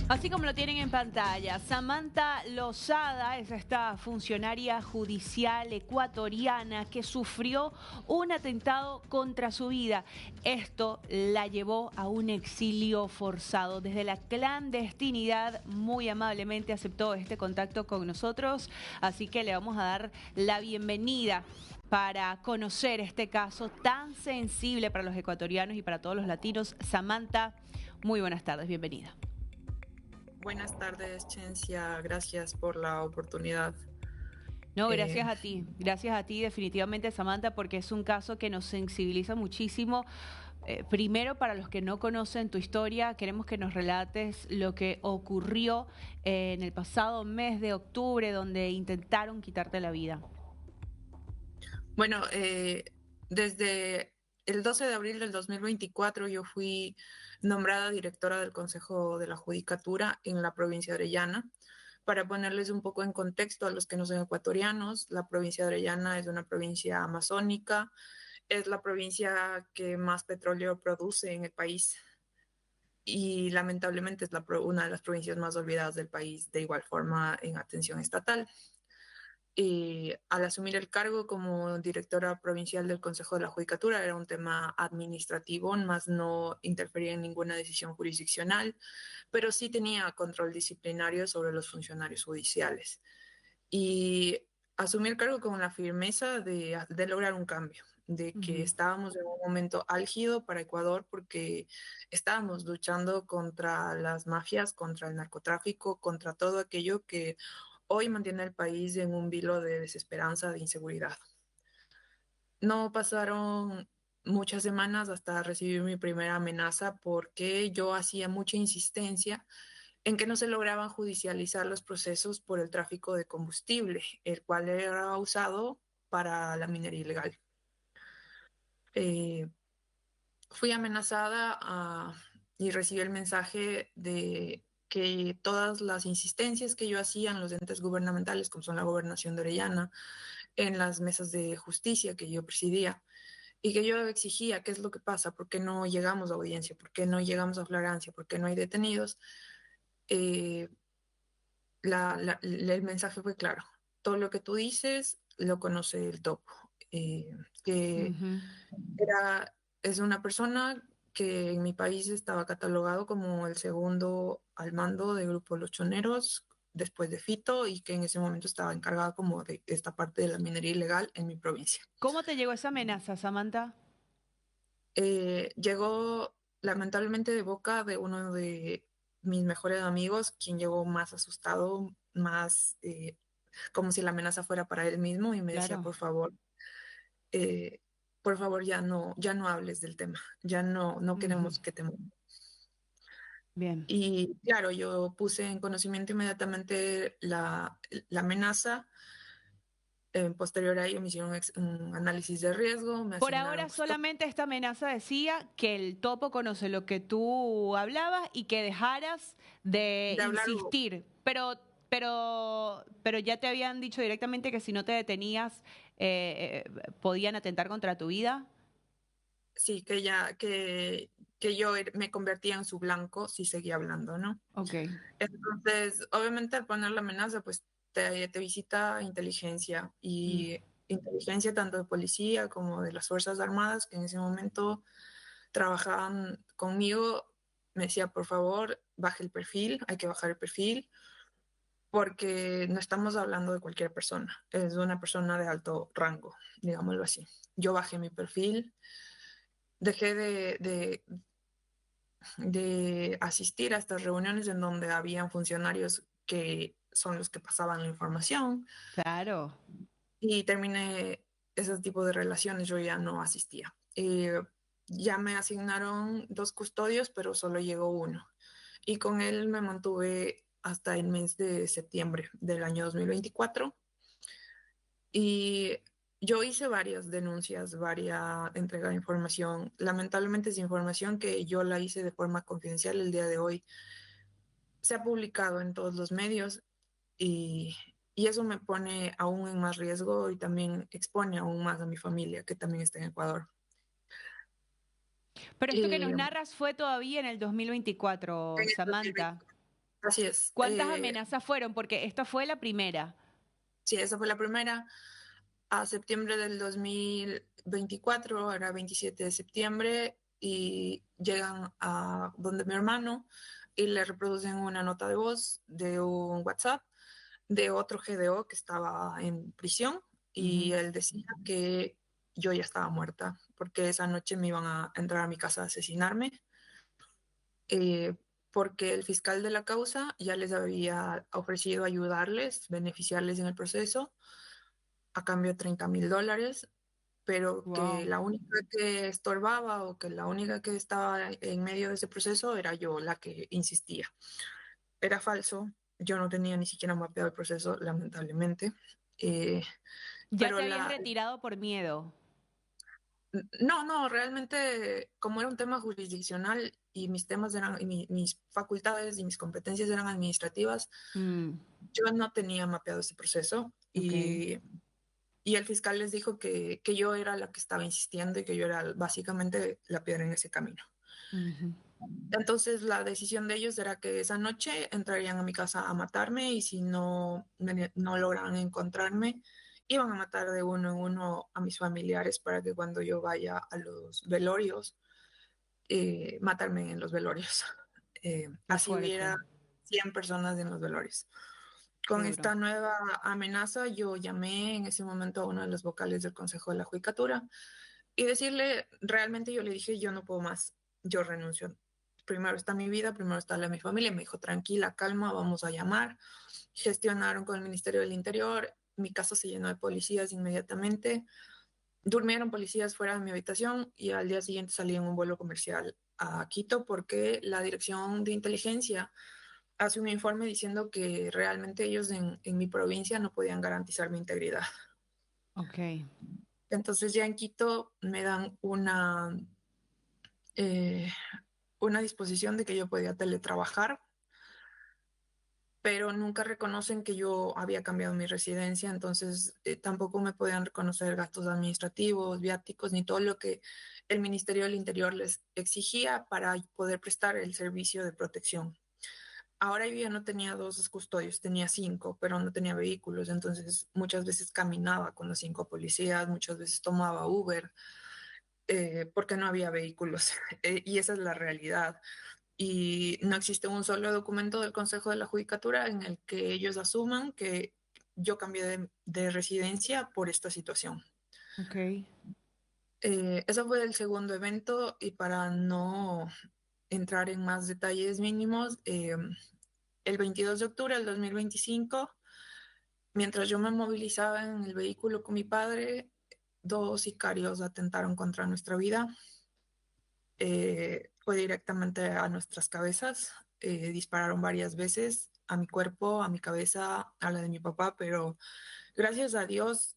Así como lo tienen en pantalla, Samantha Lozada es esta funcionaria judicial ecuatoriana que sufrió un atentado contra su vida. Esto la llevó a un exilio forzado. Desde la clandestinidad, muy amablemente aceptó este contacto con nosotros, así que le vamos a dar la bienvenida para conocer este caso tan sensible para los ecuatorianos y para todos los latinos. Samantha, muy buenas tardes, bienvenida. Buenas tardes, Chencia. Gracias por la oportunidad. No, Eh, gracias a ti definitivamente, Samantha, porque es un caso que nos sensibiliza muchísimo. Primero, para los que no conocen tu historia, queremos que nos relates lo que ocurrió en el pasado mes de octubre, donde intentaron quitarte la vida. bueno, desde el 12 de abril del 2024 yo fui nombrada directora del Consejo de la Judicatura en la provincia de Orellana. Para ponerles un poco en contexto a los que no son ecuatorianos, la provincia de Orellana es una provincia amazónica, es la provincia que más petróleo produce en el país y lamentablemente es una de las provincias más olvidadas del país, de igual forma en atención estatal. Al asumir el cargo como directora provincial del Consejo de la Judicatura era un tema administrativo, más no interfería en ninguna decisión jurisdiccional, pero sí tenía control disciplinario sobre los funcionarios judiciales. Y asumí el cargo con la firmeza de lograr un cambio, de que Ujú. estábamos en un momento álgido para Ecuador porque estábamos luchando contra las mafias, contra el narcotráfico, contra todo aquello que hoy mantiene al país en un vilo de desesperanza, de inseguridad. No pasaron muchas semanas hasta recibir mi primera amenaza porque yo hacía mucha insistencia en que no se lograban judicializar los procesos por el tráfico de combustible, el cual era usado para la minería ilegal. Eh, Fui amenazada y recibí el mensaje de que todas las insistencias que yo hacía en los entes gubernamentales, como son la gobernación de Orellana, en las mesas de justicia que yo presidía, y que yo exigía qué es lo que pasa, por qué no llegamos a audiencia, por qué no llegamos a flagrancia, por qué no hay detenidos, eh, el mensaje fue claro. Todo lo que tú dices lo conoce el topo. Que Ujú. es una persona que en mi país estaba catalogado como el segundo al mando del grupo Los Choneros, después de Fito, y que en ese momento estaba encargada como de esta parte de la minería ilegal en mi provincia. ¿Cómo te llegó esa amenaza, Samantha? Llegó lamentablemente de boca de uno de mis mejores amigos, quien llegó más asustado, más como si la amenaza fuera para él mismo y me decía, Claro. eh, por favor ya no hables del tema, ya no Ujú. queremos que te muevas. Bien. Y claro, yo puse en conocimiento inmediatamente la amenaza. Posterior a ello me hicieron un análisis de riesgo, me Por asignaron ahora custodia solamente esta amenaza decía que el topo conoce lo que tú hablabas y que dejaras de de hablar. insistir, pero ya te habían dicho directamente que si no te detenías podían atentar contra tu vida. Sí, que yo me convertía en su blanco si seguía hablando, ¿no? Ok. Entonces, obviamente al poner la amenaza, pues te visita inteligencia Mm. y inteligencia tanto de policía como de las Fuerzas Armadas que en ese momento trabajaban conmigo. Me decía, por favor, baje el perfil, hay que bajar el perfil porque no estamos hablando de cualquier persona, es una persona de alto rango, digámoslo así. Yo bajé mi perfil, dejé de asistir a estas reuniones en donde habían funcionarios que son los que pasaban la información Claro. y terminé ese tipo de relaciones, yo ya no asistía. Ya me asignaron dos custodios, pero solo llegó uno. Y con él me mantuve hasta el mes de septiembre del año 2024. Y yo hice varias denuncias, varias entregas de información. Lamentablemente es información que yo la hice de forma confidencial el día de hoy. Se ha publicado en todos los medios y, y eso me pone aún en más riesgo y también expone aún más a mi familia que también está en Ecuador. Pero esto que nos Eh, narras fue todavía en el 2024, en el Samantha. 2024, Así es. ¿Cuántas amenazas fueron? Porque esta fue la primera. Sí, esa fue la primera. A septiembre del 2024, era 27 de septiembre, y llegan a donde mi hermano y le reproducen una nota de voz de un WhatsApp de otro GDO que estaba en prisión y él decía que yo ya estaba muerta porque esa noche me iban a entrar a mi casa a asesinarme, eh, porque el fiscal de la causa ya les había ofrecido ayudarles, beneficiarles en el proceso a cambio de $30,000, pero que Wow. la única que estorbaba o que la única que estaba en medio de ese proceso era yo, la que insistía. Era falso, yo no tenía ni siquiera mapeado el proceso, lamentablemente. Eh, Ya pero te habías retirado por miedo. no, realmente como era un tema jurisdiccional y mis temas eran, y mis facultades y mis competencias eran administrativas, Mm, yo no tenía mapeado ese proceso ok. y el fiscal les dijo que yo era la que estaba insistiendo y que yo era básicamente la piedra en ese camino. Ujú. Entonces la decisión de ellos era que esa noche entrarían a mi casa a matarme y si no lograban encontrarme, iban a matar de uno en uno a mis familiares para que cuando yo vaya a los velorios, matarme en los velorios. Qué Así fuerte. hubiera 100 personas en los velorios. Qué Con duro. esta nueva amenaza, yo llamé en ese momento a uno de los vocales del Consejo de la Judicatura y decirle, realmente yo le dije, yo no puedo más, yo renuncio. Primero está mi vida, primero está la de mi familia. Me dijo, tranquila, calma, vamos a llamar. Gestionaron con el Ministerio del Interior, mi casa se llenó de policías inmediatamente. Durmieron policías fuera de mi habitación y al día siguiente salí en un vuelo comercial a Quito porque la Dirección de Inteligencia hace un informe diciendo que realmente ellos en mi provincia no podían garantizar mi integridad. Ok. Entonces ya en Quito me dan eh, una disposición de que yo podía teletrabajar, pero nunca reconocen que yo había cambiado mi residencia, entonces tampoco me podían reconocer gastos administrativos, viáticos, ni todo lo que el Ministerio del Interior les exigía para poder prestar el servicio de protección. Ahora yo ya no tenía dos custodios, tenía cinco, pero no tenía vehículos, entonces muchas veces caminaba con los cinco policías, muchas veces tomaba Uber, porque no había vehículos. Y esa es la realidad. Y no existe un solo documento del Consejo de la Judicatura en el que ellos asuman que yo cambié de residencia por esta situación. Ok. Ese fue el segundo evento y para no entrar en más detalles mínimos, el 22 de octubre del 2025, mientras yo me movilizaba en el vehículo con mi padre, dos sicarios atentaron contra nuestra vida. Fue directamente a nuestras cabezas. Dispararon varias veces a mi cuerpo, a mi cabeza, a la de mi papá, pero gracias a Dios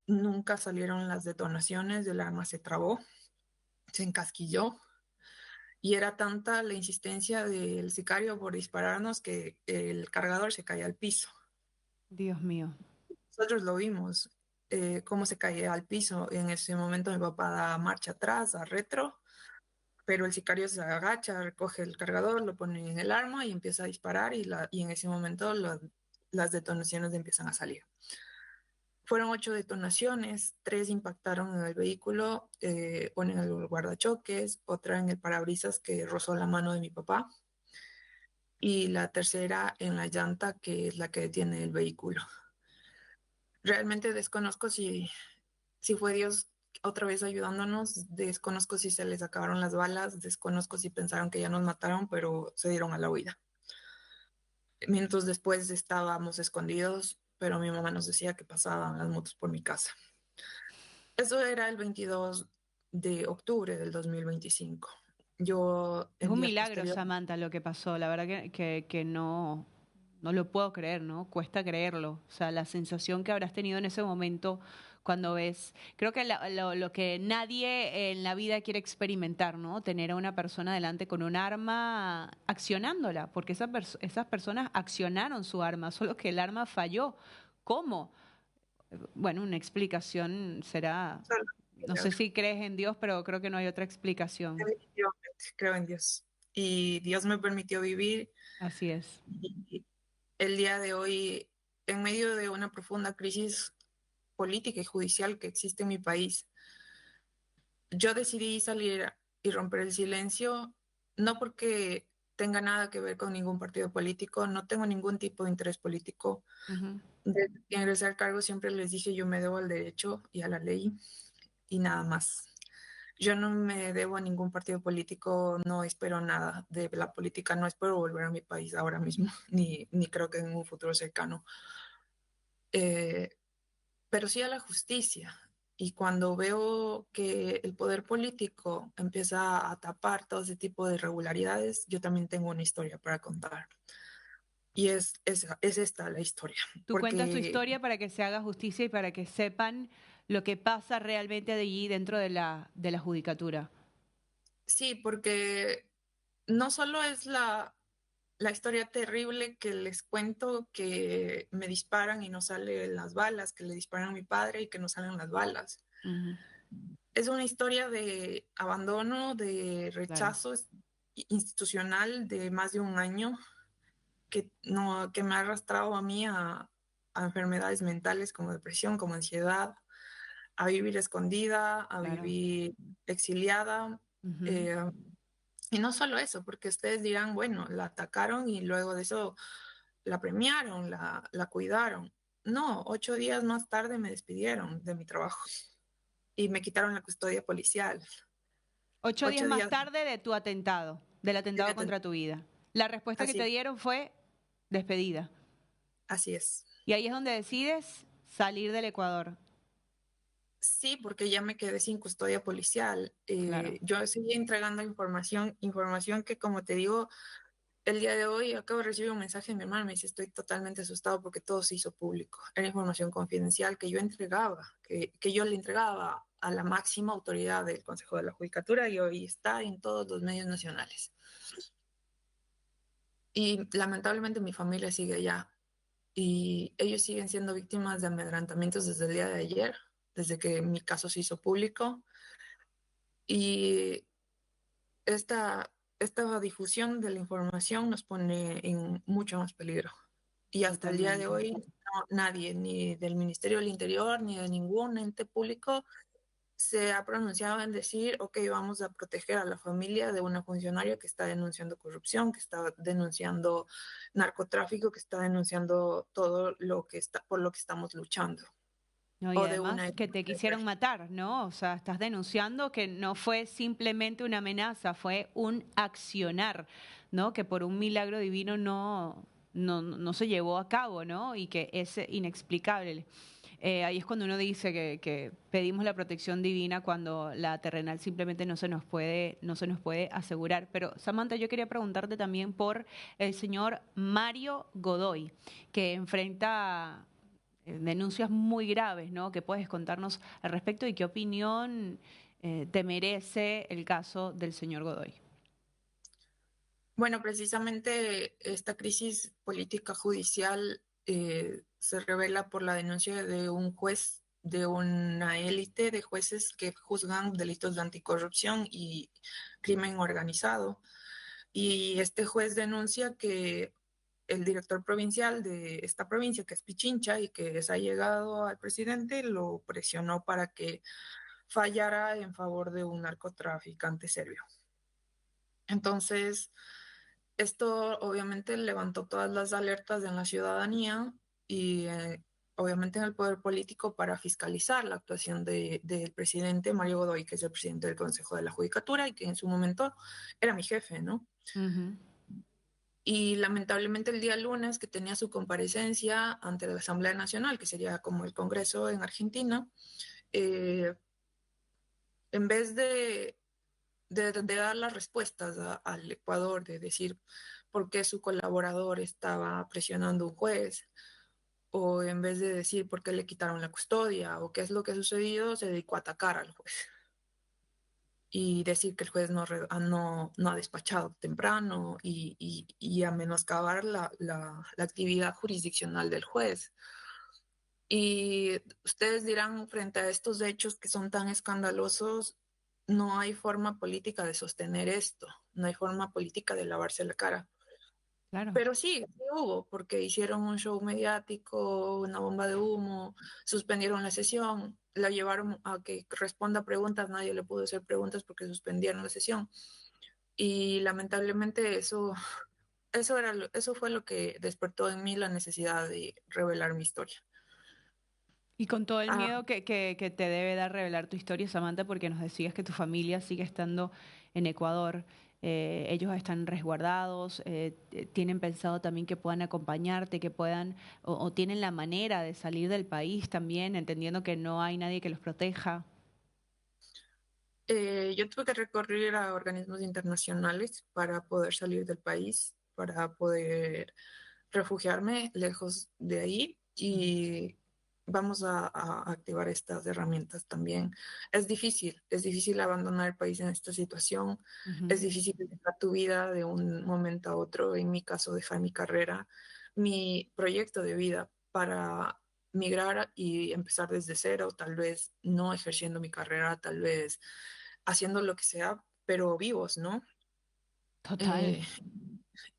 nunca salieron las detonaciones, el arma se trabó, se encasquilló y era tanta la insistencia del sicario por dispararnos que el cargador se caía al piso. Dios mío. Nosotros lo vimos, cómo se caía al piso. En ese momento mi papá da marcha atrás, a retro, pero el sicario se agacha, recoge el cargador, lo pone en el arma y empieza a disparar y en ese momento las detonaciones empiezan a salir. Fueron 8 detonaciones, 3 impactaron en el vehículo, una en el guardachoques, otra en el parabrisas que rozó la mano de mi papá y la tercera en la llanta que es la que detiene el vehículo. Realmente desconozco si fue Dios otra vez ayudándonos, desconozco si se les acabaron las balas, desconozco si pensaron que ya nos mataron, pero se dieron a la huida. Minutos después estábamos escondidos, pero mi mamá nos decía que pasaban las motos por mi casa. Eso era el 22 de octubre del 2025. Yo Es en un días milagro, posteriores, Samantha, lo que pasó. La verdad que no, no lo puedo creer, ¿no? Cuesta creerlo. O sea, la sensación que habrás tenido en ese momento cuando ves, creo que lo que nadie en la vida quiere experimentar, ¿no? Tener a una persona delante con un arma accionándola, porque esas personas accionaron su arma, solo que el arma falló. ¿Cómo? Bueno, una explicación será, solo no sé si crees en Dios, pero creo que no hay otra explicación. definitivamente creo en Dios. y Dios me permitió vivir. Así es. Y el día de hoy, en medio de una profunda crisis política y judicial que existe en mi país, yo decidí salir y romper el silencio, no porque tenga nada que ver con ningún partido político, no tengo ningún tipo de interés político. Ujú. Desde que ingresé al cargo siempre les dije yo me debo al derecho y a la ley y nada más. Yo no me debo a ningún partido político, no espero nada de la política, no espero volver a mi país ahora mismo, ni creo que en un futuro cercano. Eh, pero sí a la justicia. Y cuando veo que el poder político empieza a tapar todo ese tipo de irregularidades, yo también tengo una historia para contar. Y es esta la historia. Tú cuentas tu Porque historia para que se haga justicia y para que sepan lo que pasa realmente de allí dentro de la judicatura. sí, porque no solo es la historia terrible que les cuento que me disparan y no salen las balas, que le disparan a mi padre y que no salen las balas. Ujú. Es una historia de abandono, de Claro, rechazo institucional de más de un año que, no, que me ha arrastrado a mí a enfermedades mentales como depresión, como ansiedad, a vivir escondida, a claro. vivir exiliada. Ujú. eh, y no solo eso, porque ustedes dirán, bueno, la atacaron y luego de eso la premiaron, la cuidaron. No, 8 días más tarde me despidieron de mi trabajo y me quitaron la custodia policial. 8 días ocho más días tarde del de atentado aten- contra tu vida. La respuesta que te Así, dieron fue despedida. así es. Y ahí es donde decides salir del Ecuador. Sí, porque ya me quedé sin custodia policial. Claro. Yo seguí entregando información que, como te digo, el día de hoy acabo de recibir un mensaje de mi hermana, me dice, estoy totalmente asustado porque todo se hizo público. Era información confidencial que yo entregaba, que yo le entregaba a la máxima autoridad del Consejo de la Judicatura y hoy está en todos los medios nacionales. Y lamentablemente mi familia sigue allá y ellos siguen siendo víctimas de amedrentamientos desde el día de ayer, desde que mi caso se hizo público. Y esta difusión de la información nos pone en mucho más peligro. Y hasta el día de Totalmente. hoy, nadie, ni del Ministerio del Interior, ni de ningún ente público, se ha pronunciado en decir, ok, vamos a proteger a la familia de una funcionaria que está denunciando corrupción, que está denunciando narcotráfico, que está denunciando todo lo que está, por lo que estamos luchando. No, y O de una... además que te quisieron matar, ¿no? O sea, estás denunciando que no fue simplemente una amenaza, fue un accionar, ¿no? Que por un milagro divino no se llevó a cabo, ¿no? Y que es inexplicable. Ahí es cuando uno dice que pedimos la protección divina cuando la terrenal simplemente no se nos puede asegurar. Pero Samantha, yo quería preguntarte también por el señor Mario Godoy, que enfrenta denuncias muy graves, ¿no? ¿Qué puedes contarnos al respecto y qué opinión te merece el caso del señor Godoy? Bueno, precisamente esta crisis política judicial se revela por la denuncia de un juez, de una élite de jueces que juzgan delitos de anticorrupción y crimen organizado. Y este juez denuncia que el director provincial de esta provincia, que es Pichincha y que es allegado al presidente, lo presionó para que fallara en favor de un narcotraficante serbio. Entonces, esto obviamente levantó todas las alertas en la ciudadanía y obviamente en el poder político para fiscalizar la actuación del presidente Mario Godoy, que es el presidente del Consejo de la Judicatura y que en su momento era mi jefe, ¿no? Ujú. Y lamentablemente el día lunes que tenía su comparecencia ante la Asamblea Nacional, que sería como el Congreso en Argentina, eh, en vez de dar las respuestas al Ecuador, de decir por qué su colaborador estaba presionando a un juez, o en vez de decir por qué le quitaron la custodia o qué es lo que ha sucedido, se dedicó a atacar al juez y decir que el juez no ha despachado temprano y a menoscabar la actividad jurisdiccional del juez. Y ustedes dirán, frente a estos hechos que son tan escandalosos, no hay forma política de sostener esto. no hay forma política de lavarse la cara. Claro. Pero sí, sí hubo, porque hicieron un show mediático, una bomba de humo, suspendieron la sesión, la llevaron a que responda preguntas, nadie le pudo hacer preguntas porque suspendieron la sesión. Y lamentablemente eso fue lo que despertó en mí la necesidad de revelar mi historia. Y con todo el Ah, miedo que te debe dar revelar tu historia, Samantha, porque nos decías que tu familia sigue estando en Ecuador, ellos están resguardados, tienen pensado también que puedan acompañarte, que puedan, o tienen la manera de salir del país también, entendiendo que no hay nadie que los proteja. yo tuve que recurrir a organismos internacionales para poder salir del país, para poder refugiarme lejos de ahí Ujú, y vamos a activar estas herramientas también. Es difícil abandonar el país en esta situación, ujú. es difícil dejar tu vida de un momento a otro, en mi caso dejar mi carrera, mi proyecto de vida para migrar y empezar desde cero, tal vez no ejerciendo mi carrera, tal vez haciendo lo que sea, pero vivos, ¿no? Total. Eh,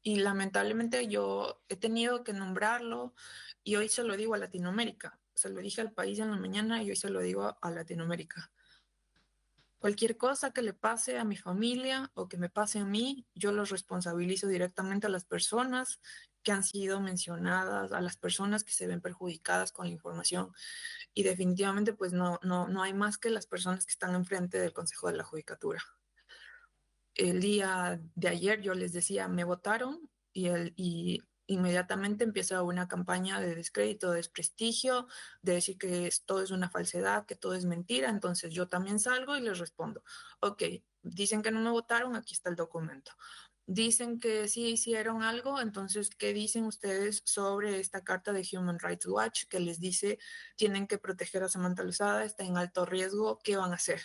y lamentablemente yo he tenido que nombrarlo y hoy se lo digo a Latinoamérica. Se lo dije al país en la mañana y hoy se lo digo a Latinoamérica. Cualquier cosa que le pase a mi familia o que me pase a mí, yo los responsabilizo directamente a las personas que han sido mencionadas, a las personas que se ven perjudicadas con la información. Y definitivamente pues no hay más que las personas que están enfrente del Consejo de la Judicatura. El día de ayer yo les decía, me votaron y inmediatamente empieza una campaña de descrédito, de desprestigio, de decir que todo es una falsedad, que todo es mentira. Entonces yo también salgo y les respondo, ok, dicen que no me votaron, aquí está el documento. Dicen que sí hicieron algo, entonces, ¿qué dicen ustedes sobre esta carta de Human Rights Watch que les dice tienen que proteger a Samantha Lozada, está en alto riesgo, ¿qué van a hacer?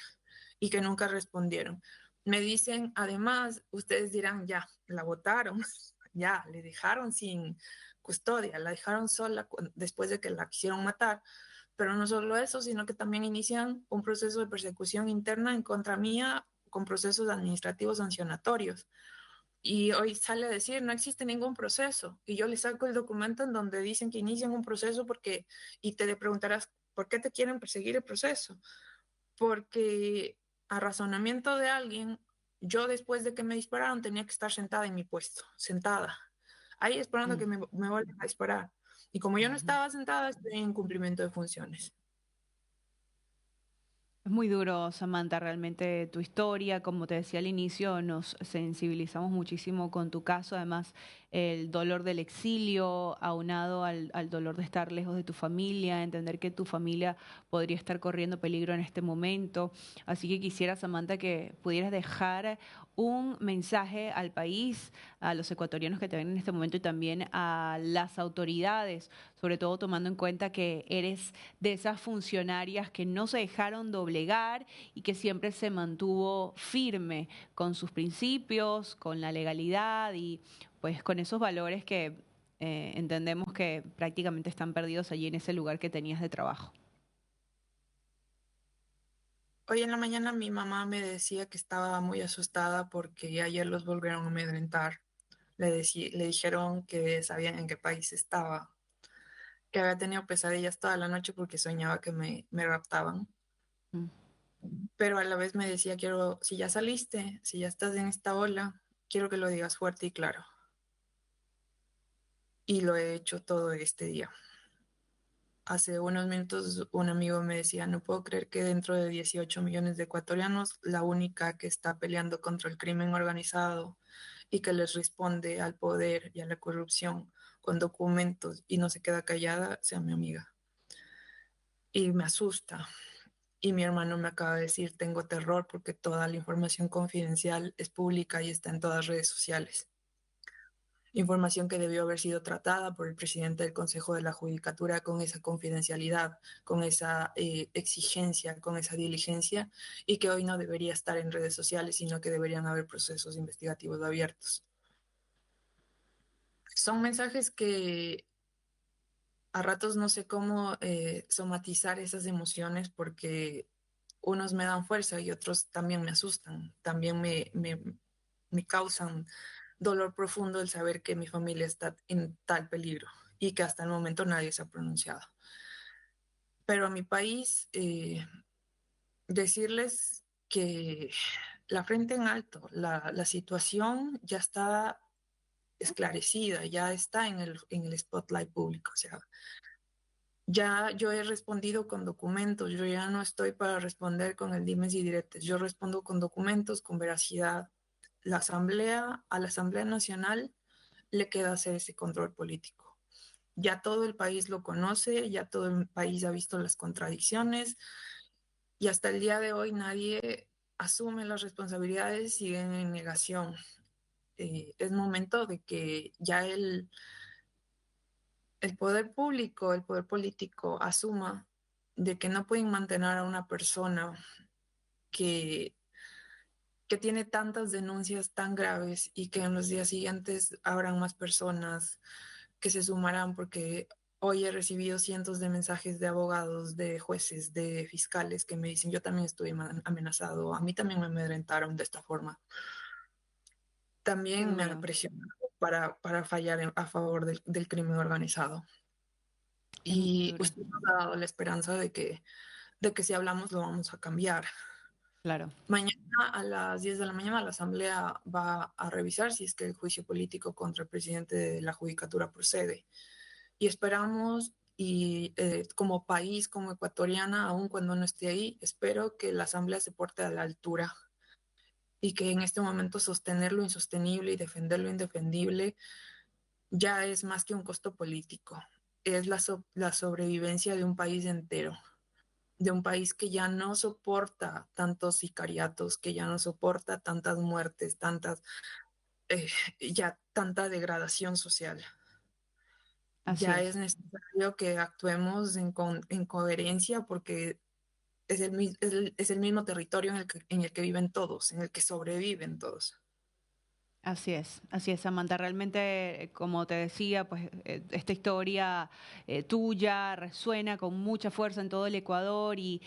Y que nunca respondieron. Me dicen, además, ustedes dirán, ya, la votaron, ya, le dejaron sin custodia, la dejaron sola después de que la quisieron matar. Pero no solo eso, sino que también inician un proceso de persecución interna en contra mía con procesos administrativos sancionatorios. Y hoy sale a decir, no existe ningún proceso. Y yo le saco el documento en donde dicen que inician un proceso porque, y te preguntarás, ¿por qué te quieren perseguir el proceso? Porque a razonamiento de alguien, yo después de que me dispararon tenía que estar sentada en mi puesto, sentada, ahí esperando Mm, que me vuelvan a disparar. Y como yo no ujú. estaba sentada, estoy en cumplimiento de funciones. Es muy duro, Samantha, realmente tu historia. Como te decía al inicio, nos sensibilizamos muchísimo con tu caso. Además, el dolor del exilio, aunado al dolor de estar lejos de tu familia, entender que tu familia podría estar corriendo peligro en este momento. Así que quisiera, Samantha, que pudieras dejar un mensaje al país, a los ecuatorianos que te ven en este momento y también a las autoridades, sobre todo tomando en cuenta que eres de esas funcionarias que no se dejaron doblegar y que siempre se mantuvo firme con sus principios, con la legalidad y pues con esos valores que entendemos que prácticamente están perdidos allí en ese lugar que tenías de trabajo. Hoy en la mañana mi mamá me decía que estaba muy asustada porque ayer los volvieron a amedrentar. Le dijeron que sabían en qué país estaba, que había tenido pesadillas toda la noche porque soñaba que me raptaban. Mm. Pero a la vez me decía, quiero, si ya saliste, si ya estás en esta ola, quiero que lo digas fuerte y claro. Y lo he hecho todo este día. Hace unos minutos un amigo me decía, no puedo creer que dentro de 18 millones de ecuatorianos, la única que está peleando contra el crimen organizado y que les responde al poder y a la corrupción con documentos y no se queda callada, sea mi amiga. Y me asusta. Y mi hermano me acaba de decir, tengo terror porque toda la información confidencial es pública y está en todas las redes sociales. Información que debió haber sido tratada por el presidente del Consejo de la Judicatura con esa confidencialidad, con esa exigencia, con esa diligencia, y que hoy no debería estar en redes sociales, sino que deberían haber procesos investigativos abiertos. Son mensajes que a ratos no sé cómo somatizar esas emociones porque unos me dan fuerza y otros también me asustan, también me causan dolor profundo el saber que mi familia está en tal peligro y que hasta el momento nadie se ha pronunciado. Pero a mi país, decirles que la frente en alto, la situación ya está esclarecida, ya está en el spotlight público. O sea, ya yo he respondido con documentos, yo ya no estoy para responder con el dimes y diretes, yo respondo con documentos, con veracidad. A la Asamblea Nacional le queda hacer ese control político. Ya todo el país lo conoce, ya todo el país ha visto las contradicciones y hasta el día de hoy nadie asume las responsabilidades, siguen en negación. Es momento de que ya el poder público, el poder político asuma de que no pueden mantener a una persona que, que tiene tantas denuncias tan graves y que en los días siguientes habrán más personas que se sumarán, porque hoy he recibido cientos de mensajes de abogados, de jueces, de fiscales que me dicen, yo también estoy amenazado, a mí también me amedrentaron de esta forma, Qué también me han duro. presionado para fallar a favor del crimen organizado. Es muy Y duro. usted nos ha dado la esperanza de que si hablamos lo vamos a cambiar. Claro. Mañana a las 10 de la mañana la Asamblea va a revisar si es que el juicio político contra el presidente de la Judicatura procede. Y esperamos, y como país, como ecuatoriana, aun cuando no esté ahí, espero que la Asamblea se porte a la altura y que en este momento sostener lo insostenible y defender lo indefendible ya es más que un costo político, es la sobrevivencia de un país entero, de un país que ya no soporta tantos sicariatos, que ya no soporta tantas muertes, eh, ya tanta degradación social. Así Ya es. es necesario que actuemos en coherencia porque es el mismo territorio en el que viven todos, en el que sobreviven todos. Así es, Samantha. Realmente, como te decía, pues esta historia tuya resuena con mucha fuerza en todo el Ecuador y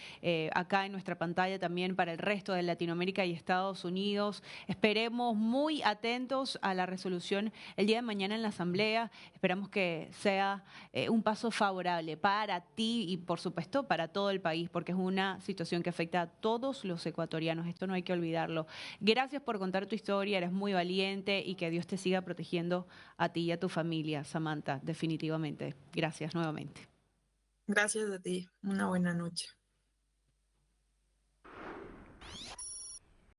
acá en nuestra pantalla también para el resto de Latinoamérica y Estados Unidos. Esperemos muy atentos a la resolución el día de mañana en la Asamblea. Esperamos que sea un paso favorable para ti y, por supuesto, para todo el país, porque es una situación que afecta a todos los ecuatorianos. Esto no hay que olvidarlo. Gracias por contar tu historia, eres muy valiente y que Dios te siga protegiendo a ti y a tu familia, Samantha, definitivamente. Gracias nuevamente. Gracias a ti. Una buena noche.